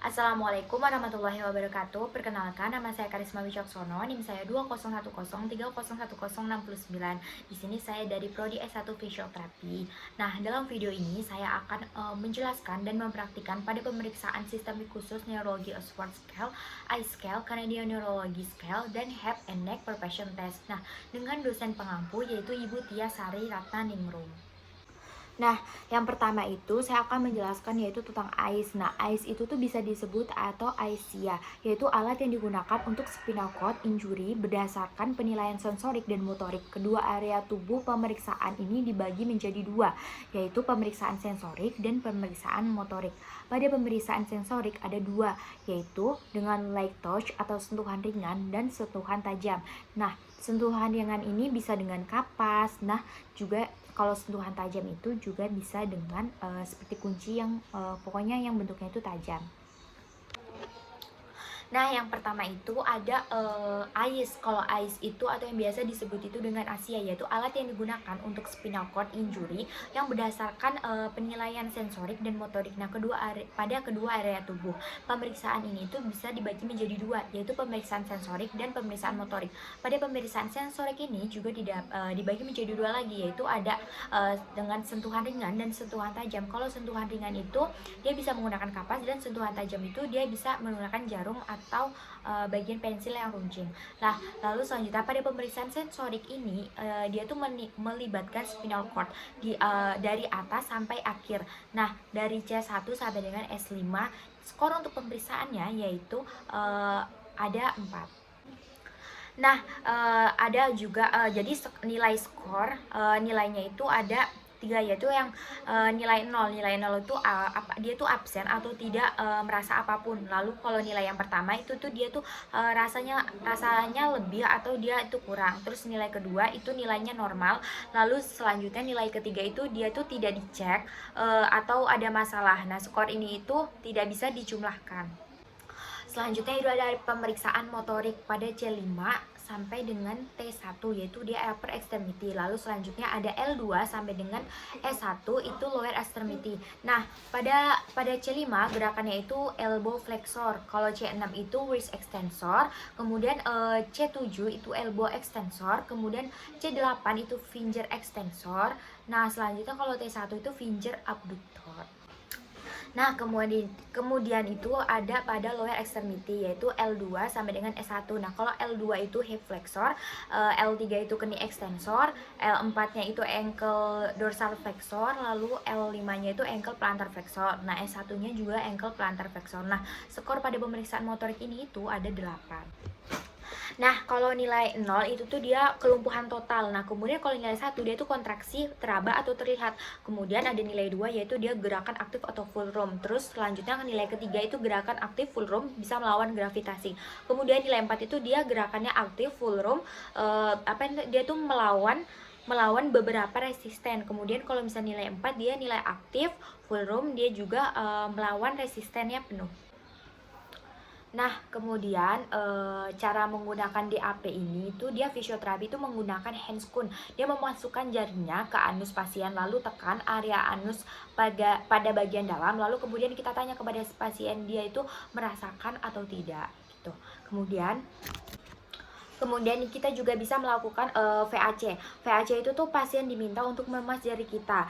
Assalamualaikum warahmatullahi wabarakatuh. Perkenalkan, nama saya Karisma Wicaksono, NIM saya 2010303069. Di sini saya dari Prodi S1 Fisioterapi. Nah, dalam video ini saya akan menjelaskan dan mempraktikkan pada pemeriksaan sistemik khusus neurologi Osborne Scale, Eye Scale, Canadian Neurology Scale, dan Head and Neck Perception Test. Nah, dengan dosen pengampu yaitu Ibu Tia Sari Ratnaningrum. Nah, yang pertama itu saya akan menjelaskan yaitu tentang AIS. Nah, AIS itu tuh bisa disebut atau AISIA, yaitu alat yang digunakan untuk spinal cord injury berdasarkan penilaian sensorik dan motorik. Kedua area tubuh pemeriksaan ini dibagi menjadi dua, yaitu pemeriksaan sensorik dan pemeriksaan motorik. Pada pemeriksaan sensorik ada dua, yaitu dengan light touch atau sentuhan ringan dan sentuhan tajam. Nah, sentuhan ringan ini bisa dengan kapas. Nah, juga kalau sentuhan tajam itu juga bisa dengan seperti kunci yang pokoknya yang bentuknya itu tajam. Nah, yang pertama itu ada AIS. Kalau AIS itu atau yang biasa disebut itu dengan ASIA, yaitu alat yang digunakan untuk spinal cord injury yang berdasarkan penilaian sensorik dan motorik. Nah, pada kedua area tubuh. Pemeriksaan ini itu bisa dibagi menjadi dua, yaitu pemeriksaan sensorik dan pemeriksaan motorik. Pada pemeriksaan sensorik ini juga dibagi menjadi dua lagi, yaitu ada dengan sentuhan ringan dan sentuhan tajam. Kalau sentuhan ringan itu dia bisa menggunakan kapas, dan sentuhan tajam itu dia bisa menggunakan jarum atau bagian pensil yang runcing. Nah, lalu selanjutnya pada pemeriksaan sensorik ini dia tuh melibatkan spinal cord dari atas sampai akhir. Nah, dari C1 sampai dengan S5, skor untuk pemeriksaannya yaitu ada 4. Nah, ada juga jadi nilai skor nilainya itu ada 3, yaitu yang nilai 0. Nilai 0 itu dia tuh absen atau tidak merasa apapun. Lalu kalau nilai yang pertama itu tuh dia tuh rasanya lebih atau dia itu kurang. Terus nilai kedua itu nilainya normal. Lalu selanjutnya nilai ketiga itu dia tuh tidak dicek atau ada masalah. Nah, skor ini itu tidak bisa dijumlahkan. Selanjutnya itu ada pemeriksaan motorik pada C5 sampai dengan T1, yaitu dia upper extremity. Lalu selanjutnya ada L2 sampai dengan S1 itu lower extremity. Nah, pada C5 gerakannya itu elbow flexor. Kalau C6 itu wrist extensor, kemudian C7 itu elbow extensor, kemudian C8 itu finger extensor. Nah, selanjutnya kalau T1 itu finger abductor. Nah, kemudian itu ada pada lower extremity, yaitu L2 sampai dengan S1. Nah, kalau L2 itu hip flexor, L3 itu knee extensor, L4-nya itu ankle dorsal flexor, lalu L5-nya itu ankle plantar flexor. Nah, S1-nya juga ankle plantar flexor. Nah, skor pada pemeriksaan motorik ini itu ada 8. Nah, kalau nilai 0 itu tuh dia kelumpuhan total. Nah, kemudian kalau nilai 1 dia itu kontraksi teraba atau terlihat. Kemudian ada nilai 2 yaitu dia gerakan aktif atau full room. Terus selanjutnya nilai ketiga itu gerakan aktif full room bisa melawan gravitasi. Kemudian nilai 4 itu dia gerakannya aktif full room dia tuh melawan beberapa resisten. Kemudian kalau misalnya nilai 4 dia nilai aktif full room, dia juga melawan resistennya penuh. Nah, kemudian cara menggunakan DAP ini itu dia fisioterapi itu menggunakan handscoon. Dia memasukkan jarinya ke anus pasien, lalu tekan area anus pada bagian dalam, lalu kemudian kita tanya kepada pasien dia itu merasakan atau tidak gitu. Kemudian kita juga bisa melakukan VAC. VAC itu tuh pasien diminta untuk memas jari kita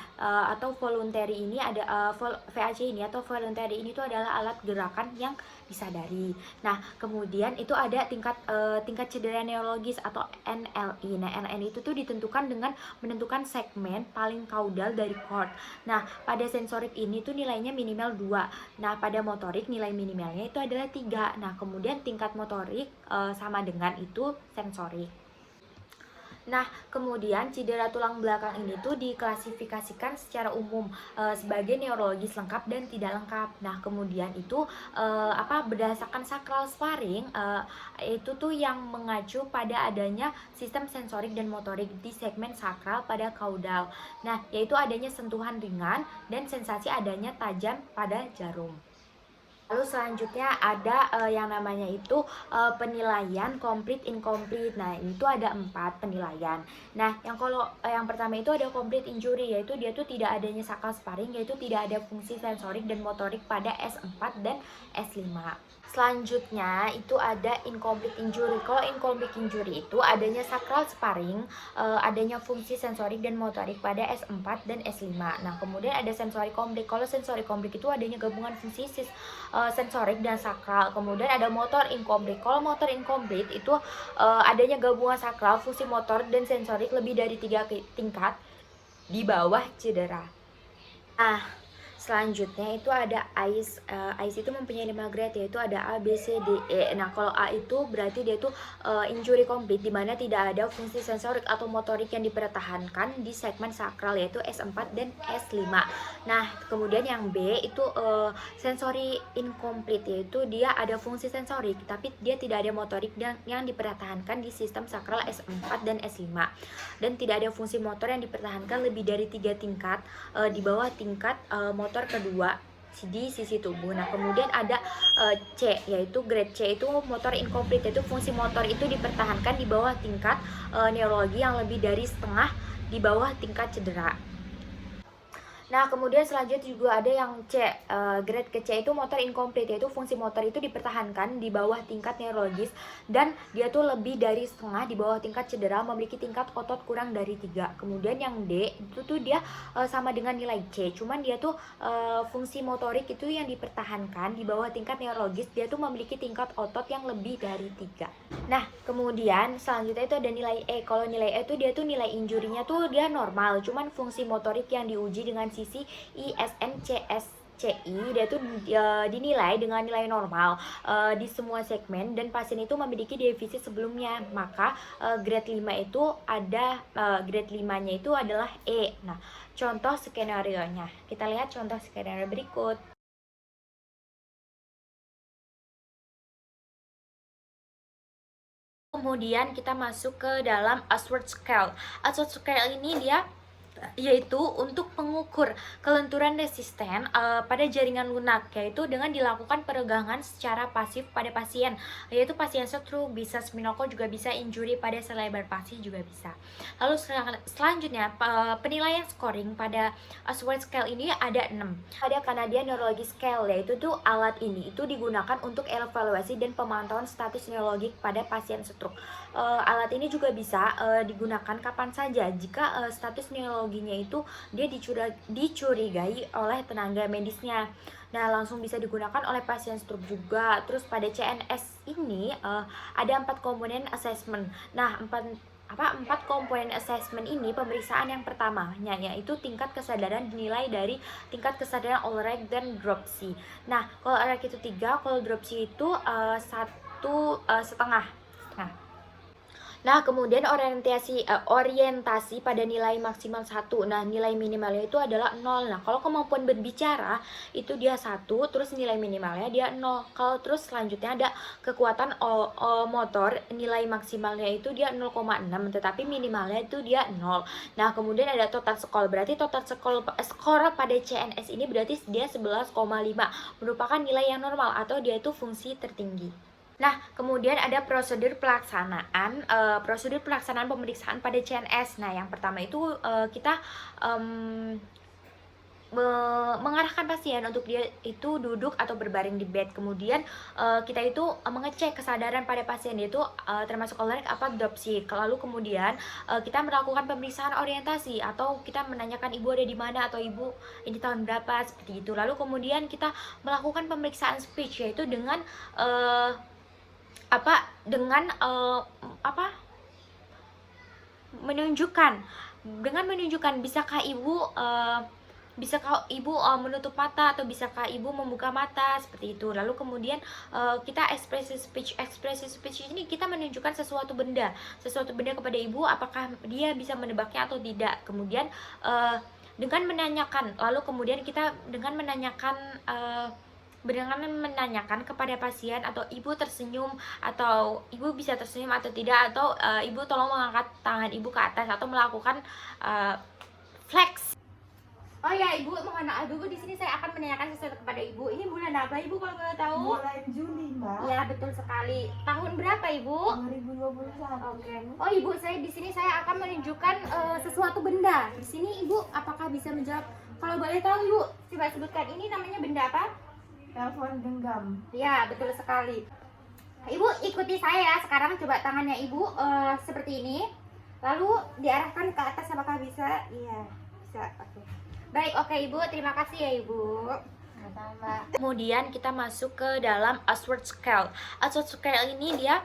atau voluntary ini ada VAC ini atau voluntary ini tuh adalah alat gerakan yang disadari. Nah, kemudian itu ada tingkat cedera neurologis atau NLI. Nah, NLI itu tuh ditentukan dengan menentukan segmen paling kaudal dari cord. Nah, pada sensorik ini tuh nilainya minimal 2. Nah, pada motorik nilai minimalnya itu adalah 3. Nah, kemudian tingkat motorik sama dengan itu sensorik. Nah, kemudian cedera tulang belakang ini tuh diklasifikasikan secara umum sebagai neurologis lengkap dan tidak lengkap. Nah, kemudian itu berdasarkan sacral sparring itu tuh yang mengacu pada adanya sistem sensorik dan motorik di segmen sakral pada kaudal. Nah, yaitu adanya sentuhan ringan dan sensasi adanya tajam pada jarum. Lalu selanjutnya ada yang namanya itu penilaian complete incomplete. Nah, itu ada 4 penilaian. Nah, yang pertama itu ada complete injury, yaitu dia tuh tidak adanya sakral sparring, yaitu tidak ada fungsi sensorik dan motorik pada S4 dan S5. Selanjutnya itu ada incomplete injury. Kalau incomplete injury itu adanya sakral sparring, adanya fungsi sensorik dan motorik pada S4 dan S5. Nah, kemudian ada sensory complete. Kalau sensory complete itu adanya gabungan fungsi sensorik dan sakral. Kemudian ada motor incomplete. Kalau motor incomplete itu adanya gabungan sakral, fungsi motor dan sensorik lebih dari 3 tingkat di bawah cedera. Nah, selanjutnya itu ada AIS. AIS itu mempunyai 5 grade, yaitu ada A, B, C, D, E. Nah, kalau A itu berarti dia itu injury complete, dimana tidak ada fungsi sensorik atau motorik yang dipertahankan di segmen sakral, yaitu S4 dan S5. Nah, kemudian yang B itu sensory incomplete, yaitu dia ada fungsi sensorik tapi dia tidak ada motorik yang dipertahankan di sistem sakral S4 dan S5, dan tidak ada fungsi motor yang dipertahankan lebih dari 3 tingkat di bawah tingkat motor kedua di sisi tubuh. Nah, kemudian ada C, yaitu grade C itu motor incomplete, yaitu fungsi motor itu dipertahankan di bawah tingkat neurologi yang lebih dari setengah di bawah tingkat cedera. Nah, kemudian selanjutnya juga ada yang C, grade ke C itu motor incomplete, yaitu fungsi motor itu dipertahankan di bawah tingkat neurologis dan dia tuh lebih dari setengah di bawah tingkat cedera, memiliki tingkat otot kurang dari 3. Kemudian yang D itu tuh dia sama dengan nilai C, cuman dia tuh fungsi motorik itu yang dipertahankan di bawah tingkat neurologis, dia tuh memiliki tingkat otot yang lebih dari 3. Nah, kemudian selanjutnya itu ada nilai E. Kalau nilai E itu dia tuh nilai injurinya tuh dia normal, cuman fungsi motorik yang diuji dengan sisi ISNCSCI dia tuh dinilai dengan nilai normal di semua segmen, dan pasien itu memiliki defisit sebelumnya. Maka grade 5 itu ada grade 5-nya itu adalah E. Nah, contoh skenario-nya. Kita lihat contoh skenario berikut. Kemudian kita masuk ke dalam Ashworth Scale. Ashworth Scale ini dia yaitu untuk mengukur kelenturan resisten pada jaringan lunak, yaitu dengan dilakukan peregangan secara pasif pada pasien, yaitu pasien stroke, bisa spinal cord, juga bisa injury pada sel lebar pasi juga bisa. Lalu selanjutnya penilaian scoring pada Ashworth Scale ini ada 6. Ada Canadian Neurology Scale, yaitu tuh alat ini itu digunakan untuk evaluasi dan pemantauan status neurologik pada pasien stroke. Alat ini juga bisa digunakan kapan saja jika status neurologinya itu dia dicurigai oleh tenaga medisnya. Nah, langsung bisa digunakan oleh pasien stroke juga. Terus pada CNS ini ada 4 komponen assessment. Nah, 4 komponen assessment ini, pemeriksaan yang pertamanya yaitu tingkat kesadaran dinilai dari tingkat kesadaran Ulrich dan Dropsy. Nah, kalau Ulrich itu 3, kalau Dropsy itu 1,5. Nah, kemudian orientasi pada nilai maksimal 1. Nah, nilai minimalnya itu adalah 0. Nah, kalau kemampuan berbicara itu dia 1, terus nilai minimalnya dia 0. Kalau terus selanjutnya ada kekuatan motor, nilai maksimalnya itu dia 0,6, tetapi minimalnya itu dia 0. Nah, kemudian ada total score. Berarti total skor pada CNS ini berarti dia 11,5, merupakan nilai yang normal atau dia itu fungsi tertinggi. Nah, kemudian ada prosedur pelaksanaan pemeriksaan pada CNS. Nah, yang pertama itu kita mengarahkan pasien untuk dia itu duduk atau berbaring di bed. Kemudian kita itu mengecek kesadaran pada pasien, yaitu termasuk Ulrich apa Dropsy. Lalu kemudian kita melakukan pemeriksaan orientasi, atau kita menanyakan ibu ada di mana atau ibu ini tahun berapa, seperti itu. Lalu kemudian kita melakukan pemeriksaan speech, yaitu dengan menunjukkan bisakah ibu menutup mata, atau bisakah ibu membuka mata, seperti itu. Lalu kemudian kita expressive speech ini kita menunjukkan sesuatu benda kepada ibu, apakah dia bisa menebaknya atau tidak. Kemudian dengan menanyakan kepada pasien, atau ibu tersenyum, atau ibu bisa tersenyum atau tidak, atau ibu tolong mengangkat tangan ibu ke atas, atau melakukan flex. Oh ya Ibu, mohon maaf dulu, di sini saya akan menanyakan sesuatu kepada Ibu. Ini bulan apa Ibu kalau boleh tahu? Bulan Juli, Mbak. Ya betul sekali. Tahun berapa Ibu? 2021. Oke. Oh Ibu, saya di sini saya akan menunjukkan sesuatu benda. Di sini Ibu, apakah bisa menjawab? Kalau boleh tahu Ibu, coba sebutkan ini namanya benda apa? Telepon genggam. Ya betul sekali. Ibu ikuti saya ya. Sekarang coba tangannya Ibu seperti ini. Lalu diarahkan ke atas, apakah bisa? Iya, bisa. Oke. Baik, oke Ibu, terima kasih ya Ibu. Kemudian kita masuk ke dalam Ashworth Scale. Ashworth Scale ini dia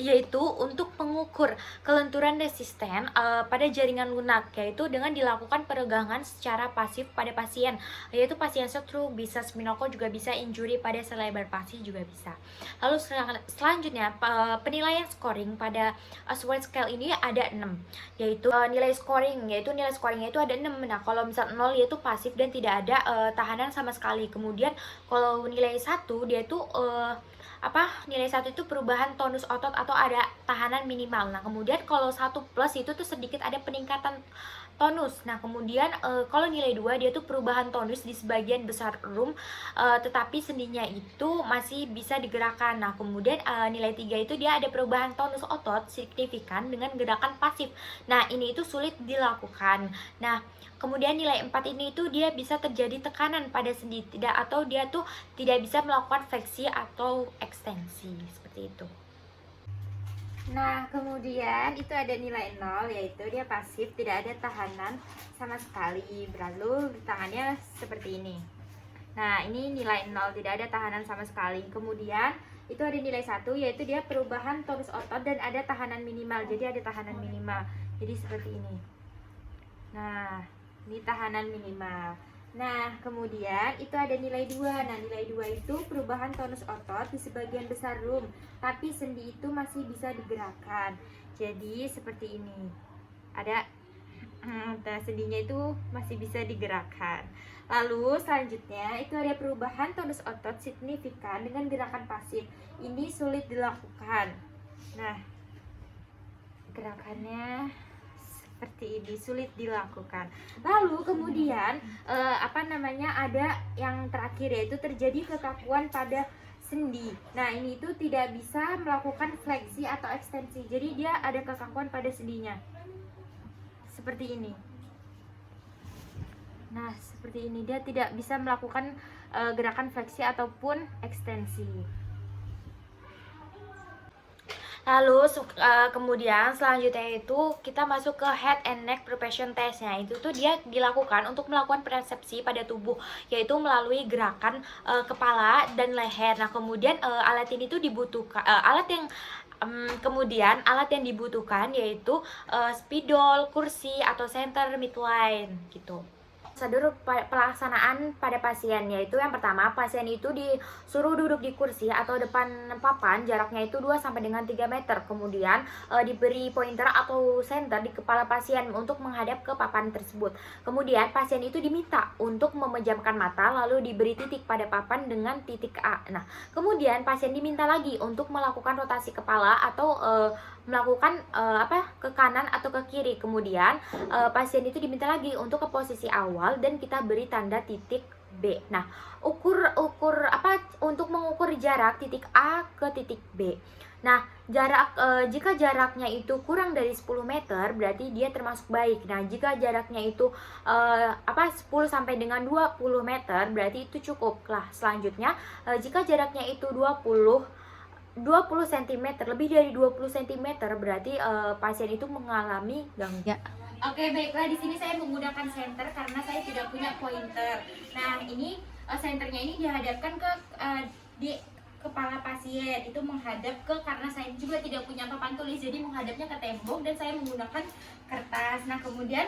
yaitu untuk mengukur kelenturan resisten pada jaringan lunak, yaitu dengan dilakukan peregangan secara pasif pada pasien, yaitu pasien stroke, bisa spinal cord, juga bisa injury pada selebar palsi juga bisa. Lalu selanjutnya penilaian scoring pada Ashworth Scale ini ada 6, yaitu nilai scoringnya itu ada 6. Nah, kalau misal 0 yaitu pasif dan tidak ada tahanan sama sekali. Kemudian kalau nilai 1 dia itu nilai 1 itu perubahan tonus otot atau ada tahanan minimal. Nah, kemudian kalau 1 plus itu tuh sedikit ada peningkatan tonus. Nah, kemudian kalau nilai 2 dia tuh perubahan tonus di sebagian besar rum, tetapi sendinya itu masih bisa digerakkan. Nah, kemudian nilai 3 itu dia ada perubahan tonus otot signifikan dengan gerakan pasif. Nah, ini itu sulit dilakukan. Nah, kemudian nilai 4 ini itu dia bisa terjadi tekanan pada sendi atau dia tuh tidak bisa melakukan fleksi atau ekstensi seperti itu. Nah, kemudian itu ada nilai 0, yaitu dia pasif, tidak ada tahanan sama sekali. Lalu tangannya seperti ini. Nah, ini nilai 0, tidak ada tahanan sama sekali. Kemudian itu ada nilai 1, yaitu dia perubahan tonus otot dan ada tahanan minimal. Jadi ada tahanan minimal. Jadi seperti ini. Nah, ini tahanan minimal. Nah, kemudian itu ada nilai 2. Nah, nilai 2 itu perubahan tonus otot di sebagian besar rum, tapi sendi itu masih bisa digerakkan. Jadi seperti ini. Ada sendinya itu masih bisa digerakkan. Lalu selanjutnya itu ada perubahan tonus otot signifikan dengan gerakan pasif. Ini sulit dilakukan. Nah, gerakannya seperti ini, sulit dilakukan. Lalu kemudian ada yang terakhir, yaitu terjadi kekakuan pada sendi. Nah, ini itu tidak bisa melakukan fleksi atau ekstensi. Jadi dia ada kekakuan pada sendinya. Seperti ini. Nah, seperti ini, dia tidak bisa melakukan gerakan fleksi ataupun ekstensi. Lalu kemudian selanjutnya itu kita masuk ke head and neck perception testnya. Itu tuh dia dilakukan untuk melakukan persepsi pada tubuh, yaitu melalui gerakan kepala dan leher. Nah, kemudian alat ini tuh dibutuhkan alat yang dibutuhkan yaitu spidol, kursi atau center midline gitu. Prosedur pelaksanaan pada pasien, yaitu yang pertama, pasien itu disuruh duduk di kursi atau depan papan, jaraknya itu 2 sampai dengan 3 meter. Kemudian diberi pointer atau center di kepala pasien untuk menghadap ke papan tersebut. Kemudian pasien itu diminta untuk memejamkan mata, lalu diberi titik pada papan dengan titik A. Nah, kemudian pasien diminta lagi untuk melakukan rotasi kepala atau melakukan ke kanan atau ke kiri. Kemudian pasien itu diminta lagi untuk ke posisi awal dan kita beri tanda titik B. Nah, untuk mengukur jarak titik A ke titik B. Nah, jika jaraknya itu kurang dari 10 meter berarti dia termasuk baik. Nah, jika jaraknya itu 10 sampai dengan 20 meter berarti itu cukup lah. Selanjutnya, jika jaraknya itu 20 cm, lebih dari 20 cm berarti pasien itu mengalami gangguan. Oke, baiklah, di sini saya menggunakan senter karena saya tidak punya pointer. Nah, ini senternya ini dihadapkan ke di kepala pasien, itu menghadap ke, karena saya juga tidak punya papan tulis, jadi menghadapnya ke tembok dan saya menggunakan kertas. Nah, kemudian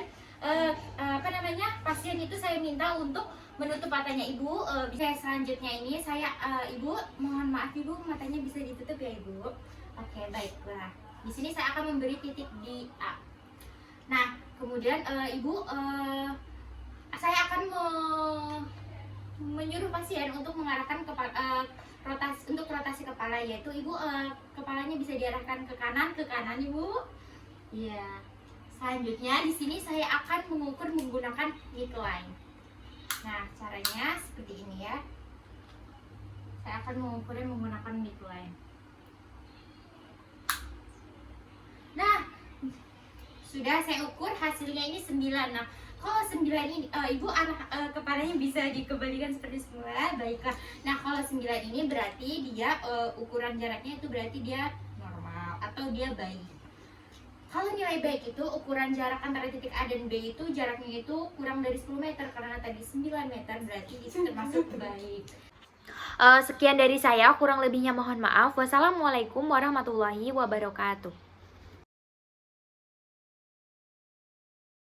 pasien itu saya minta untuk menutup matanya Ibu. Selanjutnya ini saya Ibu, mohon maaf Ibu, matanya bisa ditutup ya Ibu. Oke, baiklah. Di sini saya akan memberi titik di A. Nah, kemudian Ibu, saya akan menyuruh pasien untuk mengarahkan rotasi kepala, yaitu Ibu kepalanya bisa diarahkan ke kanan Ibu. Iya. Selanjutnya di sini saya akan mengukur menggunakan midline. Nah, caranya seperti ini ya. Saya akan mengukurnya menggunakan midline. Nah, sudah saya ukur, hasilnya ini 9. Nah, kalau 9 ini Ibu kepalanya bisa dikembalikan seperti semula. Baiklah. Nah, kalau 9 ini berarti dia ukuran jaraknya itu berarti dia normal atau dia baik. Kalau nilai baik itu ukuran jarak antara titik A dan B itu jaraknya itu kurang dari 10 meter karena tadi 9 meter, berarti itu termasuk baik. Sekian dari saya, kurang lebihnya mohon maaf. Wassalamualaikum warahmatullahi wabarakatuh.